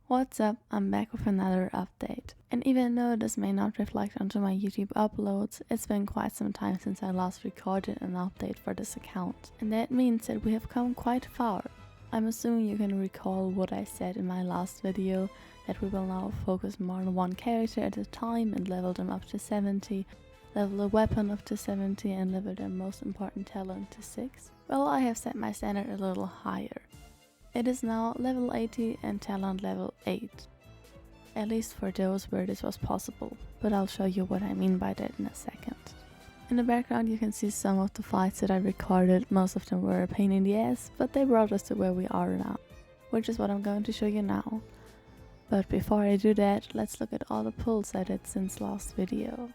What's up, I'm back with another update. And even though this may not reflect onto my YouTube uploads, it's been quite some time since I last recorded an update for this account. And that means that we have come quite far. I'm assuming you can recall what I said in my last video, that we will now focus more on one character at a time and level them up to 70, level a weapon up to 70 and level their most important talent to 6. Well, I have set my standard a little higher. It is now level 80 and talent level 8. At least for those where this was possible, but I'll show you what I mean by that in a second. In the background you can see some of the fights that I recorded. Most of them were a pain in the ass, but they brought us to where we are now, which is what I'm going to show you now. But before I do that, let's look at all the pulls I did since last video.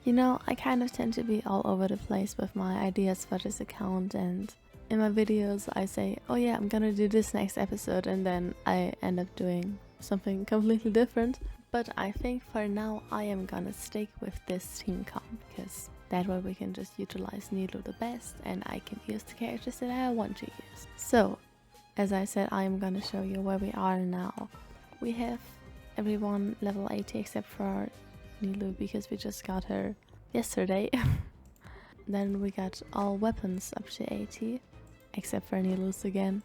You know, I kind of tend to be all over the place with my ideas for this account, and in my videos I say, oh yeah, I'm gonna do this next episode, and then I end up doing something completely different. But I think for now I am gonna stick with this team comp, because That way we can just utilize Nilou the best and I can use the characters that I want to use. So, as I said, I'm gonna show you where we are now. We have everyone level 80 except for Nilou because we just got her yesterday. Then we got all weapons up to 80 except for Nilou's again.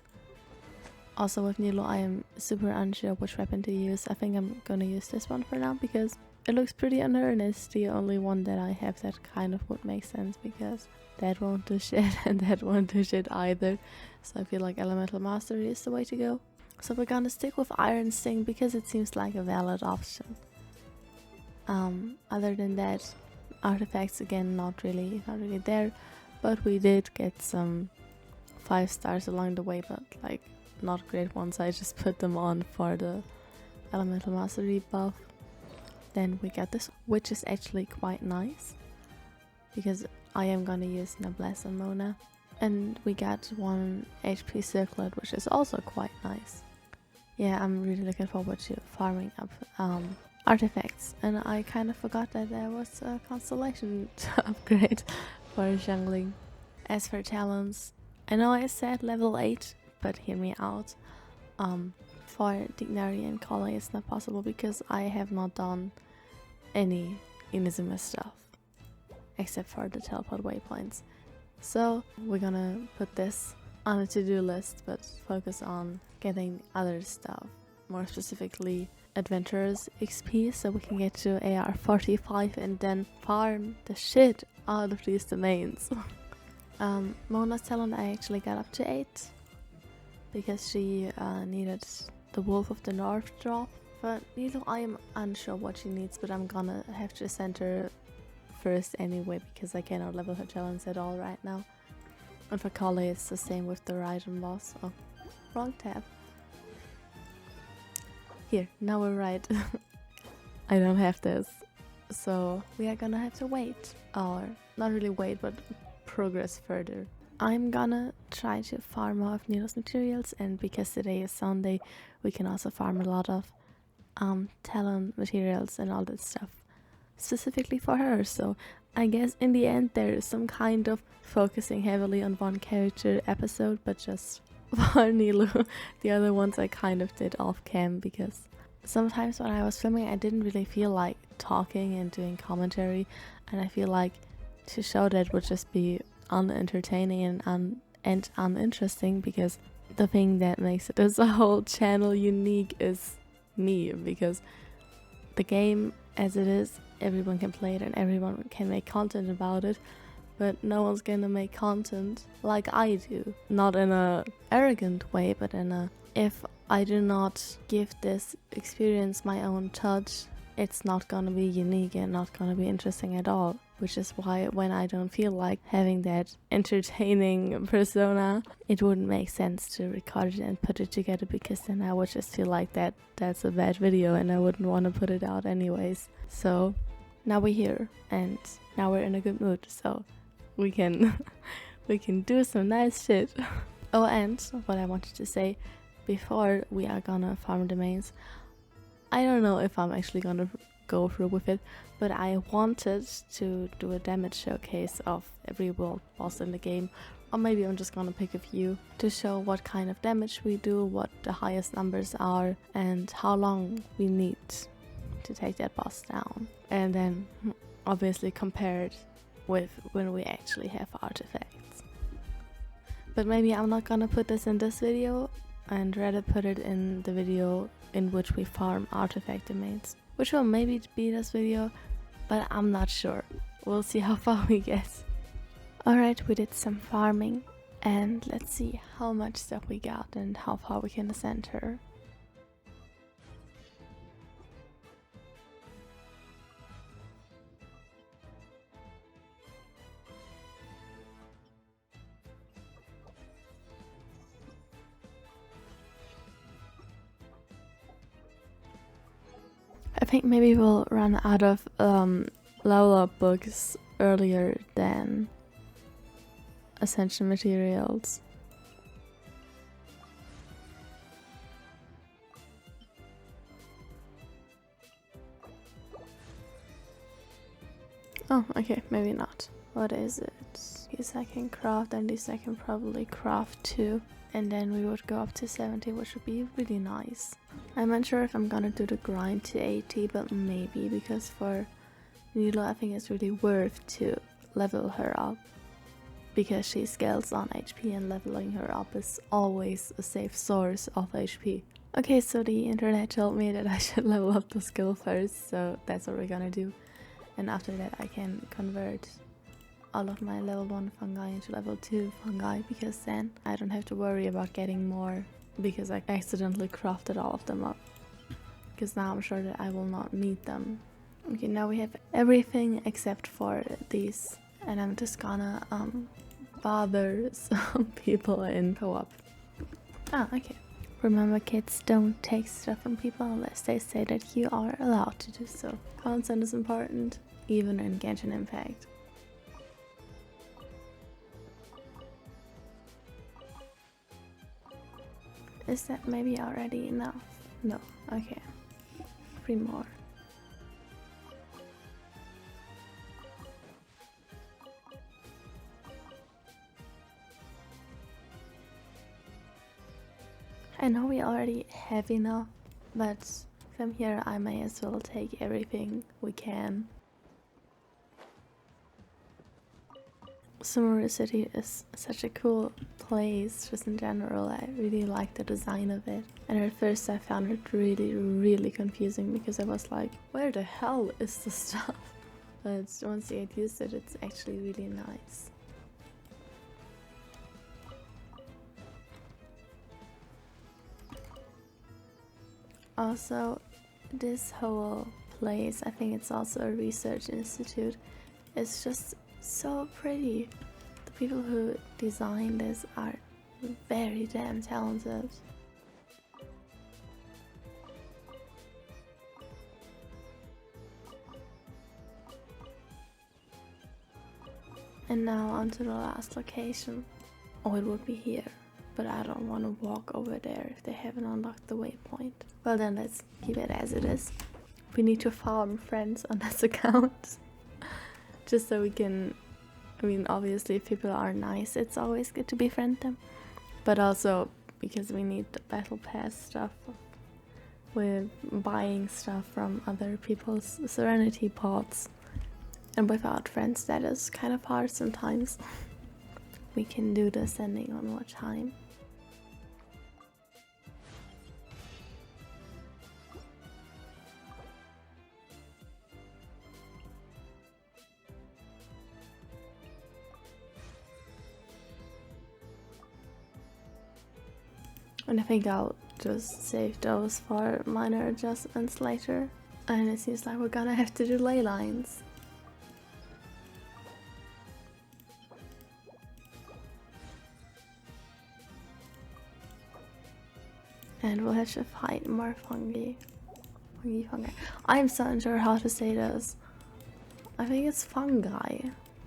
Also with Nilou I am super unsure which weapon to use. I think I'm gonna use this one for now because it looks pretty on her and it's the only one that I have that kind of would make sense because that won't do shit and that won't do shit either. So I feel like Elemental Mastery is the way to go. So we're gonna stick with Iron Sting because it seems like a valid option. Other than that, artifacts again not really there, but we did get some 5 stars along the way, but like not great ones. I just put them on for the Elemental Mastery buff. Then we got this, which is actually quite nice because I am gonna use Noblesse and Mona. And we got 1 HP circlet, which is also quite nice. Yeah, I'm really looking forward to farming up artifacts. And I kind of forgot that there was a constellation to upgrade for jungling. As for talents, I know I said level 8, but hear me out. For Dignary and Collei it's not possible because I have not done any Inazuma stuff except for the teleport waypoints. So we're gonna put this on a to-do list but focus on getting other stuff, more specifically Adventurers XP, so we can get to AR 45 and then farm the shit out of these domains. Mona's talent I actually got up to 8 because she needed the Wolf of the North drop. But Nilou, I am unsure what she needs, but I'm gonna have to send her first anyway because I cannot level her talents at all right now. And for Collei it's the same with the Raiden boss. Oh, wrong tab. Here, now we're right. I don't have this. So we are gonna have to wait. Or not really wait, but progress further. I'm gonna try to farm more of Nilou's materials, and because today is Sunday, we can also farm a lot of talent materials and all that stuff specifically for her. So I guess in the end there is some kind of focusing heavily on one character episode, but just for Nilou. The other ones I kind of did off cam because sometimes when I was filming I didn't really feel like talking and doing commentary, and I feel like to show that would just be unentertaining and uninteresting because the thing that makes it as a whole channel unique is me, because the game as it is, everyone can play it and everyone can make content about it, but no one's gonna make content like I do. Not in a arrogant way, but in a, if I do not give this experience my own touch, it's not gonna be unique and not gonna be interesting at all. Which is why when I don't feel like having that entertaining persona, it wouldn't make sense to record it and put it together, because then I would just feel like that's a bad video and I wouldn't want to put it out anyways. So now we're here and now we're in a good mood, so we can we can do some nice shit. Oh, and what I wanted to say before we are gonna farm domains, I don't know if I'm actually gonna go through with it, but I wanted to do a damage showcase of every world boss in the game, or maybe I'm just gonna pick a few to show what kind of damage we do, what the highest numbers are, and how long we need to take that boss down, and then obviously compare it with when we actually have artifacts. But maybe I'm not gonna put this in this video and rather put it in the video in which we farm artifact domains, which will maybe be this video, but I'm not sure. We'll see how far we get. Alright, we did some farming, and let's see how much stuff we got and how far we can ascend her. I think maybe we'll run out of level up books earlier than ascension materials. Oh, okay, maybe not. What is it? These I can craft, and these I can probably craft too. And then we would go up to 70, which would be really nice. I'm not sure if I'm gonna do the grind to 80, but maybe, because for Nilou I think it's really worth to level her up, because she scales on HP and leveling her up is always a safe source of HP. Okay, so the internet told me that I should level up the skill first, so that's what we're gonna do. And after that I can convert all of my level 1 fungi into level 2 fungi, because then I don't have to worry about getting more because I accidentally crafted all of them up. Because now I'm sure that I will not need them. Okay, now we have everything except for these, and I'm just gonna bother some people in co-op. Ah, okay. Remember, kids, don't take stuff from people unless they say that you are allowed to do so. Consent is important, even in Genshin Impact. Is that maybe already enough? No, okay. 3 more. I know we already have enough, but from here I may as well take everything we can. Sumeru City is such a cool place, just in general. I really like the design of it. And at first I found it really confusing, because I was like, where the hell is the stuff? But once you get used to it, it's actually really nice. Also, this whole place, I think it's also a research institute, is just so pretty. The people who designed this are very damn talented. And now on to the last location. Oh, it would be here, but I don't want to walk over there if they haven't unlocked the waypoint. Well then, let's keep it as it is. We need to farm friends on this account. Just so we can, I mean, obviously if people are nice, it's always good to befriend them. But also because we need the battle pass stuff with buying stuff from other people's Serenity pods. And without friends that is kind of hard sometimes. We can do this ending one more time. And I think I'll just save those for minor adjustments later. And it seems like we're gonna have to do ley lines. And we'll have to fight more fungi. Fungi. I'm so unsure how to say this. I think it's fungi.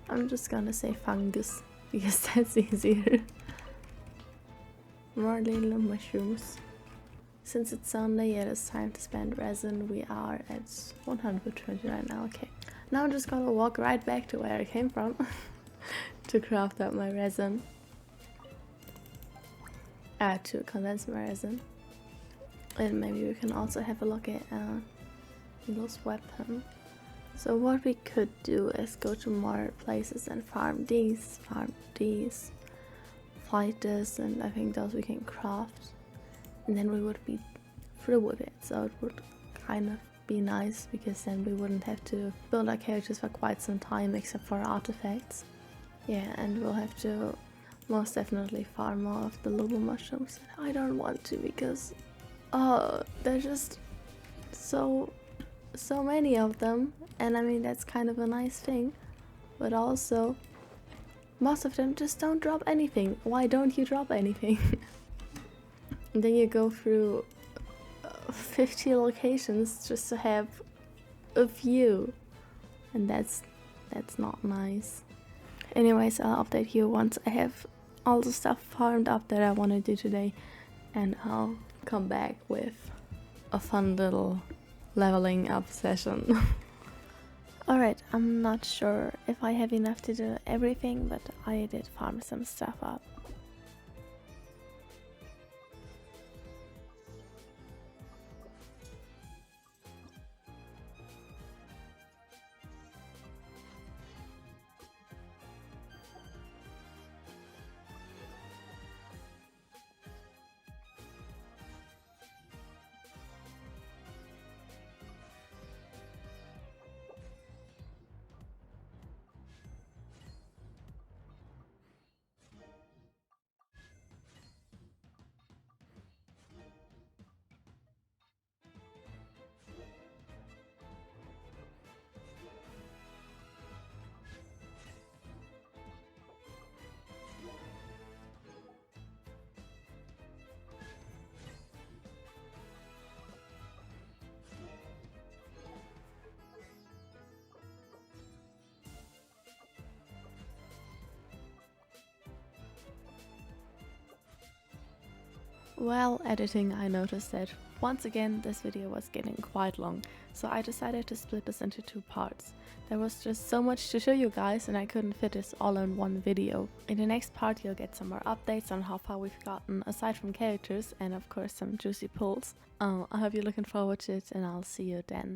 I'm just gonna say fungus because that's easier. More little mushrooms. Since it's Sunday, it is time to spend resin. We are at 120 right now. Okay. Now I'm just gonna walk right back to where I came from to craft up my resin. To condense my resin. And maybe we can also have a look at Nilou's weapon. So what we could do is go to more places and farm these, fight this, and I think those we can craft. And then we would be through with it, so it would kind of be nice, because then we wouldn't have to build our characters for quite some time except for artifacts. Yeah, and we'll have to most definitely farm more of the lobo mushrooms. I don't want to, because there's just so many of them, and I mean that's kind of a nice thing, but also most of them just don't drop anything. Why don't you drop anything? And then you go through 50 locations just to have a few, and that's not nice. Anyways, I'll update you once I have all the stuff farmed up that I want to do today, and I'll come back with a fun little leveling up session. Alright, I'm not sure if I have enough to do everything, but I did farm some stuff up. While editing, I noticed that once again this video was getting quite long, so I decided to split this into two parts. There was just so much to show you guys and I couldn't fit this all in one video. In the next part you'll get some more updates on how far we've gotten aside from characters and of course some juicy pulls. I hope you're looking forward to it and I'll see you then.